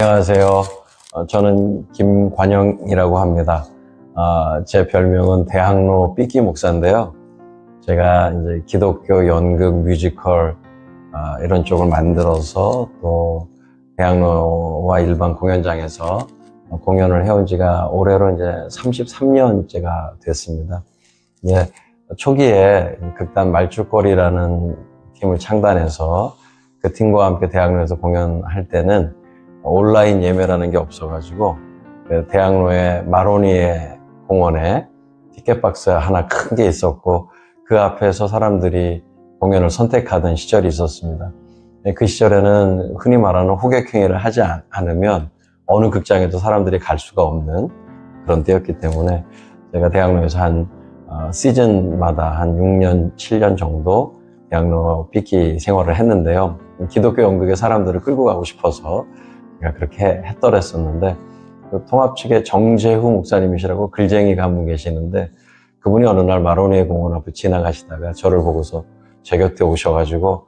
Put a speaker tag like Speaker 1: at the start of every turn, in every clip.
Speaker 1: 안녕하세요. 저는 김관영이라고 합니다. 제 별명은 대학로 삐끼 목사인데요. 제가 이제 기독교 연극 뮤지컬 이런 쪽을 만들어서 또 대학로와 일반 공연장에서 공연을 해온 지가 올해로 이제 33년째가 됐습니다. 예, 초기에 극단 말죽거리라는 팀을 창단해서 그 팀과 함께 대학로에서 공연할 때는 온라인 예매라는 게 없어가지고 대학로의 마로니에 공원에 티켓박스 하나 큰 게 있었고 그 앞에서 사람들이 공연을 선택하던 시절이 있었습니다. 그 시절에는 흔히 말하는 호객행위를 하지 않으면 어느 극장에도 사람들이 갈 수가 없는 그런 때였기 때문에 제가 대학로에서 한 시즌마다 한 6년, 7년 정도 대학로 삐끼 생활을 했는데요. 기독교 연극의 사람들을 끌고 가고 싶어서 제가 그렇게 했더랬었는데 그 통합 측의 정재후 목사님이시라고 글쟁이가 한 분 계시는데 그분이 어느 날 마로니에 공원 앞을 지나가시다가 저를 보고서 제 곁에 오셔가지고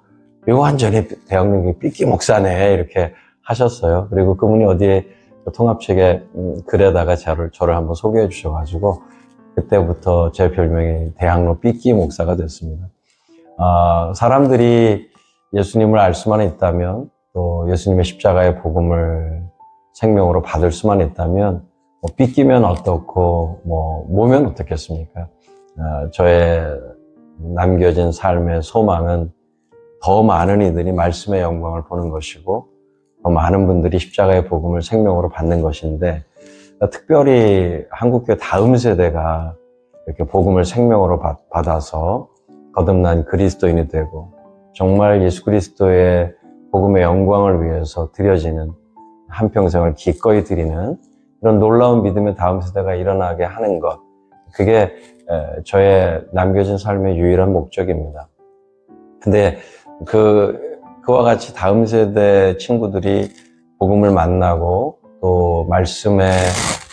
Speaker 1: 이거 완전히 대학로 삐끼 목사네 이렇게 하셨어요. 그리고 그분이 어디에 통합 측의 글에다가 저를 한번 소개해 주셔가지고 그때부터 제 별명이 대학로 삐끼 목사가 됐습니다. 사람들이 예수님을 알 수만 있다면 또 예수님의 십자가의 복음을 생명으로 받을 수만 있다면 삐끼면 어떻고 뭐면 어떻겠습니까? 저의 남겨진 삶의 소망은 더 많은 이들이 말씀의 영광을 보는 것이고 더 많은 분들이 십자가의 복음을 생명으로 받는 것인데 특별히 한국교회 다음 세대가 이렇게 복음을 생명으로 받아서 거듭난 그리스도인이 되고 정말 예수 그리스도의 복음의 영광을 위해서 드려지는 한평생을 기꺼이 드리는 이런 놀라운 믿음의 다음 세대가 일어나게 하는 것, 그게 저의 남겨진 삶의 유일한 목적입니다. 근데 그와 같이 다음 세대 친구들이 복음을 만나고 또 말씀의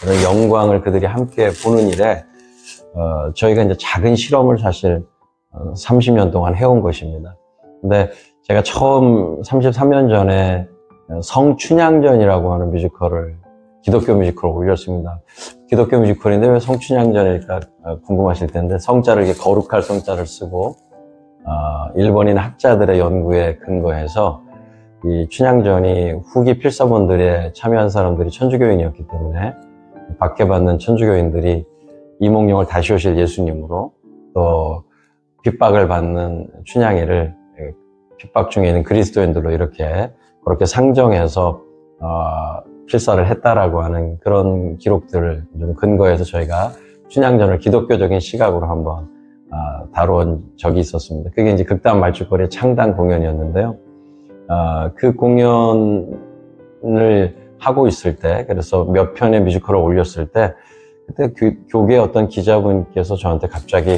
Speaker 1: 그런 영광을 그들이 함께 보는 일에 저희가 이제 작은 실험을 사실 30년 동안 해온 것입니다. 근데 제가 처음 33년 전에 성춘향전이라고 하는 뮤지컬을 기독교 뮤지컬을 올렸습니다. 기독교 뮤지컬인데 왜 성춘향전일까 궁금하실 텐데 성자를 이렇게 거룩할 성자를 쓰고 일본인 학자들의 연구에 근거해서 이 춘향전이 후기 필사본들에 참여한 사람들이 천주교인이었기 때문에 박해받는 천주교인들이 이몽룡을 다시 오실 예수님으로 또 핍박을 받는 춘향이를 핍박 중에 있는 그리스도인들로 이렇게 그렇게 상정해서 필사를 했다라고 하는 그런 기록들을 좀 근거해서 저희가 춘향전을 기독교적인 시각으로 한번 다루은 적이 있었습니다. 그게 이제 극단 말죽거리의 창단 공연이었는데요. 그 공연을 하고 있을 때, 그래서 몇 편의 뮤지컬을 올렸을 때, 그때 교계 어떤 기자분께서 저한테 갑자기,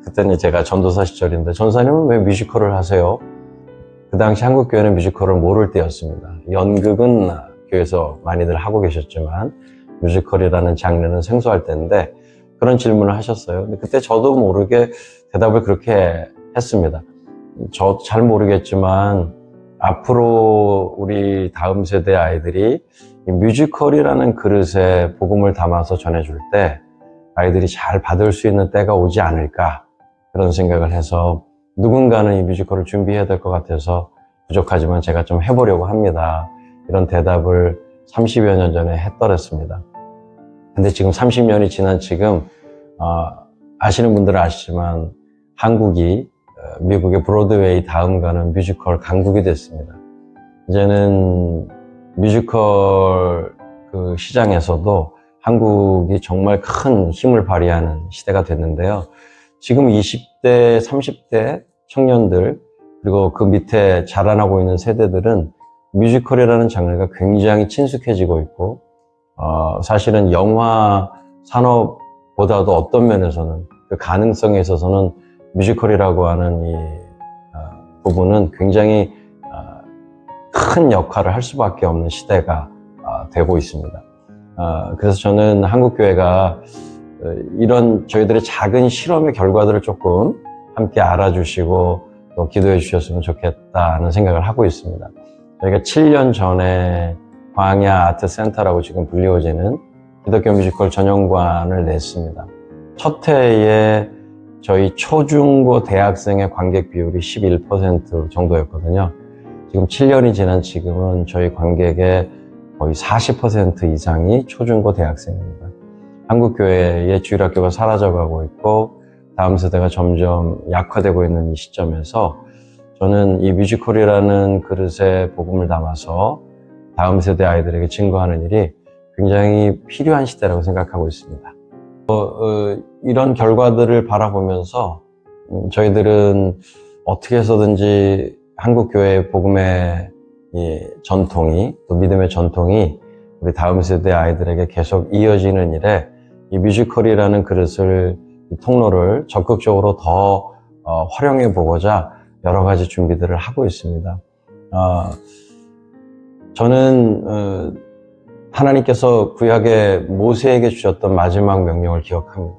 Speaker 1: 그때는 제가 전도사 시절인데, 전사님은 왜 뮤지컬을 하세요? 그 당시 한국교회는 뮤지컬을 모를 때였습니다. 연극은 교회에서 많이들 하고 계셨지만, 뮤지컬이라는 장르는 생소할 때인데, 그런 질문을 하셨어요. 근데 그때 저도 모르게 대답을 그렇게 했습니다. 저 잘 모르겠지만 앞으로 우리 다음 세대 아이들이 이 뮤지컬이라는 그릇에 복음을 담아서 전해줄 때 아이들이 잘 받을 수 있는 때가 오지 않을까 그런 생각을 해서 누군가는 이 뮤지컬을 준비해야 될 것 같아서 부족하지만 제가 좀 해보려고 합니다. 이런 대답을 30여 년 전에 했더랬습니다. 근데 지금 30년이 지난 지금 아시는 분들은 아시지만 한국이 미국의 브로드웨이 다음 가는 뮤지컬 강국이 됐습니다. 이제는 뮤지컬 그 시장에서도 한국이 정말 큰 힘을 발휘하는 시대가 됐는데요. 지금 20대, 30대 청년들 그리고 그 밑에 자라나고 있는 세대들은 뮤지컬이라는 장르가 굉장히 친숙해지고 있고 사실은 영화 산업보다도 어떤 면에서는 그 가능성에 있어서는 뮤지컬이라고 하는 이 부분은 굉장히 큰 역할을 할 수밖에 없는 시대가 되고 있습니다. 그래서 저는 한국교회가 이런 저희들의 작은 실험의 결과들을 조금 함께 알아주시고 또 기도해 주셨으면 좋겠다는 생각을 하고 있습니다. 저희가 7년 전에 광야 아트 센터라고 지금 불리워지는 기독교 뮤지컬 전용관을 냈습니다. 첫 해에 저희 초중고 대학생의 관객 비율이 11% 정도였거든요. 지금 7년이 지난 지금은 저희 관객의 거의 40% 이상이 초중고 대학생입니다. 한국교회의 주일학교가 사라져가고 있고 다음 세대가 점점 약화되고 있는 이 시점에서 저는 이 뮤지컬이라는 그릇에 복음을 담아서 다음 세대 아이들에게 증거하는 일이 굉장히 필요한 시대라고 생각하고 있습니다. 이런 결과들을 바라보면서 저희들은 어떻게 해서든지 한국교회의 복음의 전통이, 또 믿음의 전통이 우리 다음 세대 아이들에게 계속 이어지는 일에 이 뮤지컬이라는 그릇을, 이 통로를 적극적으로 더 활용해 보고자 여러 가지 준비들을 하고 있습니다. 저는 하나님께서 구약에 모세에게 주셨던 마지막 명령을 기억합니다.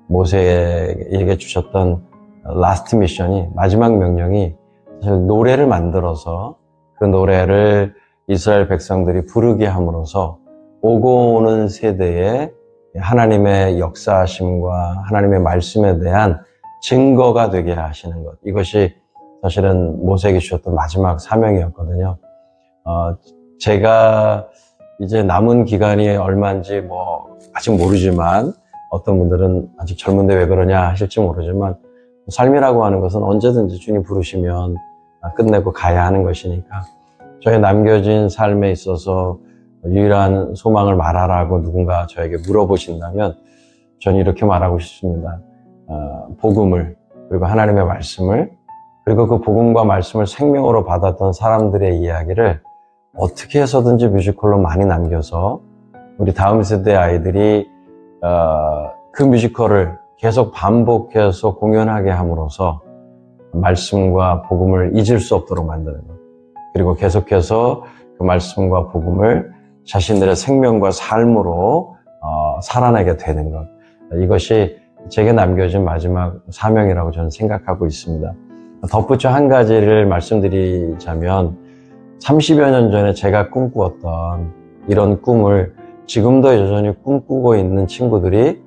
Speaker 1: 모세에게 주셨던 라스트 미션이, 마지막 명령이 사실 노래를 만들어서 그 노래를 이스라엘 백성들이 부르게 함으로써 오고 오는 세대에 하나님의 역사하심과 하나님의 말씀에 대한 증거가 되게 하시는 것. 이것이 사실은 모세에게 주셨던 마지막 사명이었거든요. 제가 이제 남은 기간이 얼마인지 아직 모르지만, 어떤 분들은 아직 젊은데 왜 그러냐 하실지 모르지만, 삶이라고 하는 것은 언제든지 주님 부르시면 끝내고 가야 하는 것이니까 저의 남겨진 삶에 있어서 유일한 소망을 말하라고 누군가 저에게 물어보신다면 저는 이렇게 말하고 싶습니다. 복음을, 그리고 하나님의 말씀을, 그리고 그 복음과 말씀을 생명으로 받았던 사람들의 이야기를 어떻게 해서든지 뮤지컬로 많이 남겨서 우리 다음 세대 아이들이 그 뮤지컬을 계속 반복해서 공연하게 함으로써 말씀과 복음을 잊을 수 없도록 만드는 것, 그리고 계속해서 그 말씀과 복음을 자신들의 생명과 삶으로 살아내게 되는 것, 이것이 제게 남겨진 마지막 사명이라고 저는 생각하고 있습니다. 덧붙여 한 가지를 말씀드리자면, 30여 년 전에 제가 꿈꾸었던 이런 꿈을 지금도 여전히 꿈꾸고 있는 친구들이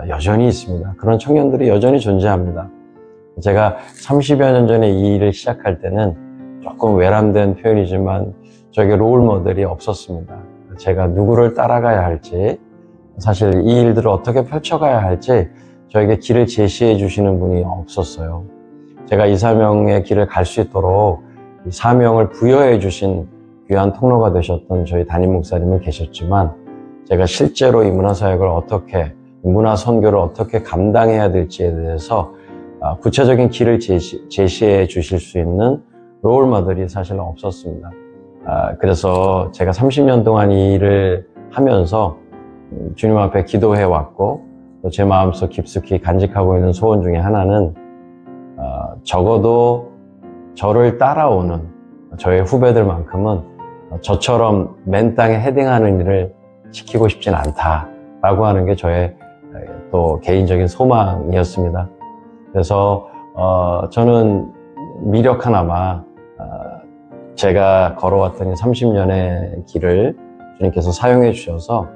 Speaker 1: 여전히 있습니다. 그런 청년들이 여전히 존재합니다. 제가 30여 년 전에 이 일을 시작할 때는 조금 외람된 표현이지만 저에게 롤 모델이 없었습니다. 제가 누구를 따라가야 할지, 사실 이 일들을 어떻게 펼쳐가야 할지 저에게 길을 제시해 주시는 분이 없었어요. 제가 이 사명의 길을 갈 수 있도록 이 사명을 부여해 주신 귀한 통로가 되셨던 저희 담임 목사님은 계셨지만, 제가 실제로 이 문화사역을 어떻게, 문화 선교를 어떻게 감당해야 될지에 대해서 구체적인 길을 제시해 주실 수 있는 롤 모델이 사실 없었습니다. 그래서 제가 30년 동안 이 일을 하면서 주님 앞에 기도해 왔고, 또 제 마음속 깊숙이 간직하고 있는 소원 중에 하나는 적어도 저를 따라오는 저의 후배들만큼은 저처럼 맨 땅에 헤딩하는 일을 시키고 싶진 않다라고 하는 게 저의 또 개인적인 소망이었습니다. 그래서 저는 미력 하나마 제가 걸어왔던 이 30년의 길을 주님께서 사용해 주셔서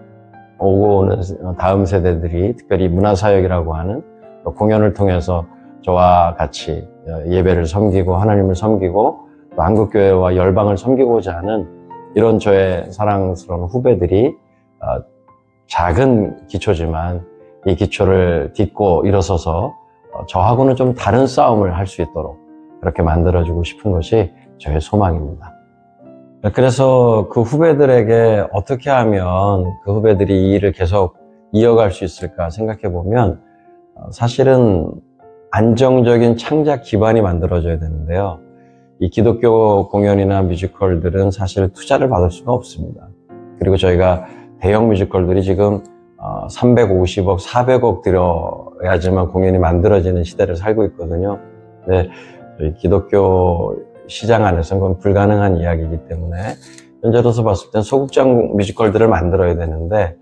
Speaker 1: 오고 오는 다음 세대들이, 특별히 문화사역이라고 하는 공연을 통해서 저와 같이 예배를 섬기고 하나님을 섬기고 또 한국교회와 열방을 섬기고자 하는 이런 저의 사랑스러운 후배들이 작은 기초지만 이 기초를 딛고 일어서서 저하고는 좀 다른 싸움을 할 수 있도록 그렇게 만들어주고 싶은 것이 저의 소망입니다. 그래서 그 후배들에게 어떻게 하면 그 후배들이 이 일을 계속 이어갈 수 있을까 생각해 보면, 사실은 안정적인 창작 기반이 만들어져야 되는데요. 이 기독교 공연이나 뮤지컬들은 사실 투자를 받을 수가 없습니다. 그리고 저희가 대형 뮤지컬들이 지금 350억, 400억 들여야지만 공연이 만들어지는 시대를 살고 있거든요. 근데 저희 기독교 시장 안에서는 그건 불가능한 이야기이기 때문에 현재로서 봤을 땐 소극장 뮤지컬들을 만들어야 되는데,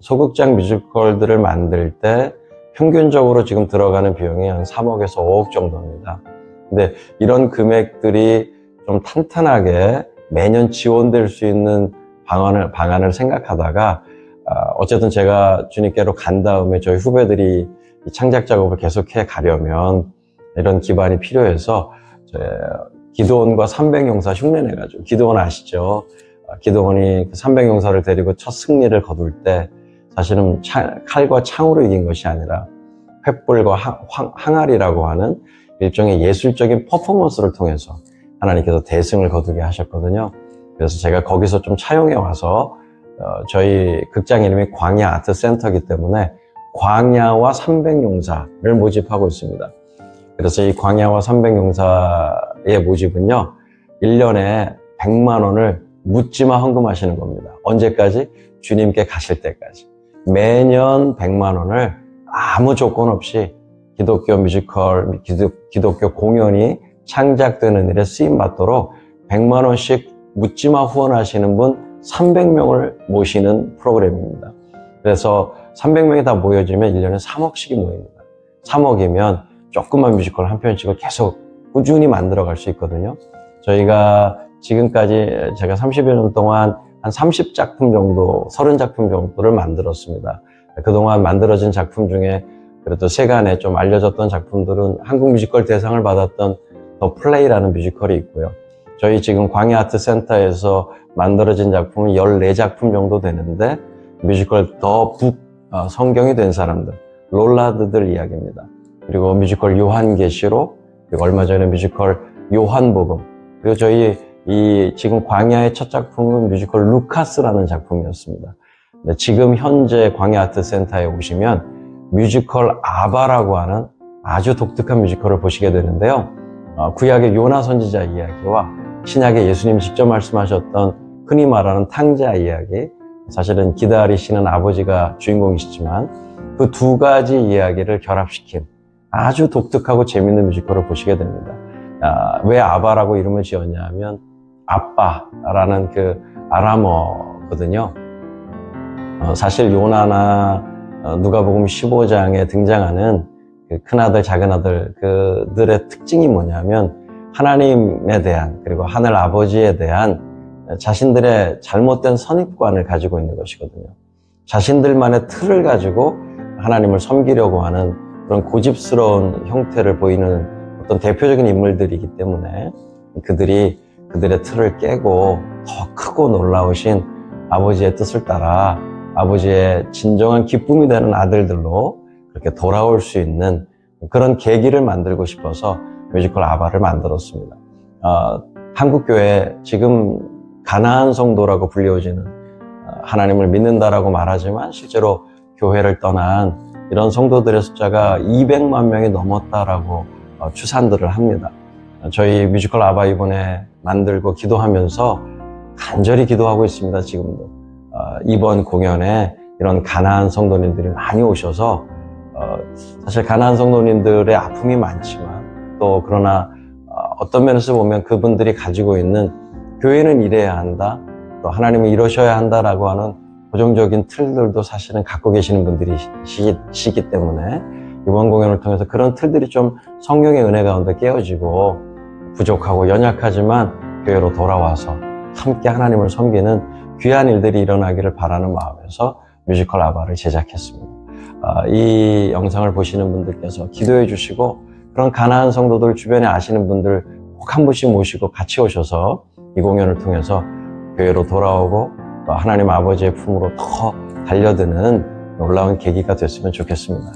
Speaker 1: 소극장 뮤지컬들을 만들 때 평균적으로 지금 들어가는 비용이 한 3억에서 5억 정도입니다. 근데 이런 금액들이 좀 탄탄하게 매년 지원될 수 있는 방안을 생각하다가 어쨌든 제가 주님께로 간 다음에 저희 후배들이 이 창작 작업을 계속해 가려면 이런 기반이 필요해서 기도원과 300용사 흉내내가지고, 기도원 아시죠? 기도원이 그 300용사를 데리고 첫 승리를 거둘 때 사실은 칼과 창으로 이긴 것이 아니라 횃불과 항아리라고 하는 일종의 예술적인 퍼포먼스를 통해서 하나님께서 대승을 거두게 하셨거든요. 그래서 제가 거기서 좀 차용해 와서 저희 극장 이름이 광야 아트 센터이기 때문에 광야와 300용사를 모집하고 있습니다. 그래서 이 광야와 300용사의 모집은요, 1년에 100만 원을 묻지마 헌금하시는 겁니다. 언제까지? 주님께 가실 때까지. 매년 100만 원을 아무 조건 없이 기독교 뮤지컬, 기독교 공연이 창작되는 일에 쓰임받도록 100만 원씩 묻지마 후원하시는 분 300명을 모시는 프로그램입니다. 그래서 300명이 다 모여지면 1년에 3억씩이 모입니다. 3억이면 조그만 뮤지컬 한 편씩을 계속 꾸준히 만들어갈 수 있거든요. 저희가 지금까지 제가 30여 년 동안 한 30작품 정도, 30작품 정도를 만들었습니다. 그동안 만들어진 작품 중에 그래도 세간에 좀 알려졌던 작품들은 한국 뮤지컬 대상을 받았던 더 플레이라는 뮤지컬이 있고요. 저희 지금 광야 아트 센터에서 만들어진 작품은 14작품 정도 되는데, 뮤지컬 더 북, 성경이 된 사람들, 롤라드들 이야기입니다. 그리고 뮤지컬 요한계시록, 그리고 얼마 전에 뮤지컬 요한복음, 그리고 저희 지금 광야의 첫 작품은 뮤지컬 루카스라는 작품이었습니다. 네, 지금 현재 광야 아트 센터에 오시면 뮤지컬 아바라고 하는 아주 독특한 뮤지컬을 보시게 되는데요. 구약의 요나 선지자 이야기와 신약의 예수님이 직접 말씀하셨던 흔히 말하는 탕자 이야기, 사실은 기다리시는 아버지가 주인공이시지만 그 두 가지 이야기를 결합시킨 아주 독특하고 재밌는 뮤지컬을 보시게 됩니다. 왜 아바라고 이름을 지었냐 하면 아빠라는 그 아람어거든요. 사실 요나나 누가복음 15장에 등장하는 그 큰아들, 작은아들, 그들의 특징이 뭐냐면 하나님에 대한, 그리고 하늘 아버지에 대한 자신들의 잘못된 선입관을 가지고 있는 것이거든요. 자신들만의 틀을 가지고 하나님을 섬기려고 하는 그런 고집스러운 형태를 보이는 어떤 대표적인 인물들이기 때문에 그들이 그들의 틀을 깨고 더 크고 놀라우신 아버지의 뜻을 따라 아버지의 진정한 기쁨이 되는 아들들로 그렇게 돌아올 수 있는 그런 계기를 만들고 싶어서 뮤지컬 아바를 만들었습니다. 한국교회 지금 가나안 성도라고 불려지는, 하나님을 믿는다라고 말하지만 실제로 교회를 떠난 이런 성도들의 숫자가 200만 명이 넘었다라고 추산들을 합니다. 저희 뮤지컬 아바 이번에 만들고 기도하면서 간절히 기도하고 있습니다. 지금도 이번 공연에 이런 가나안 성도님들이 많이 오셔서 사실 가나안 성도님들의 아픔이 많지만 또 그러나 어떤 면에서 보면 그분들이 가지고 있는 교회는 이래야 한다, 또 하나님은 이러셔야 한다라고 하는 고정적인 틀들도 사실은 갖고 계시는 분들이시기 때문에 이번 공연을 통해서 그런 틀들이 좀 성령의 은혜 가운데 깨어지고 부족하고 연약하지만 교회로 돌아와서 함께 하나님을 섬기는 귀한 일들이 일어나기를 바라는 마음에서 뮤지컬 아바를 제작했습니다. 이 영상을 보시는 분들께서 기도해 주시고 그런 가나안 성도들 주변에 아시는 분들 꼭 한 분씩 모시고 같이 오셔서 이 공연을 통해서 교회로 돌아오고 또 하나님 아버지의 품으로 더 달려드는 놀라운 계기가 됐으면 좋겠습니다.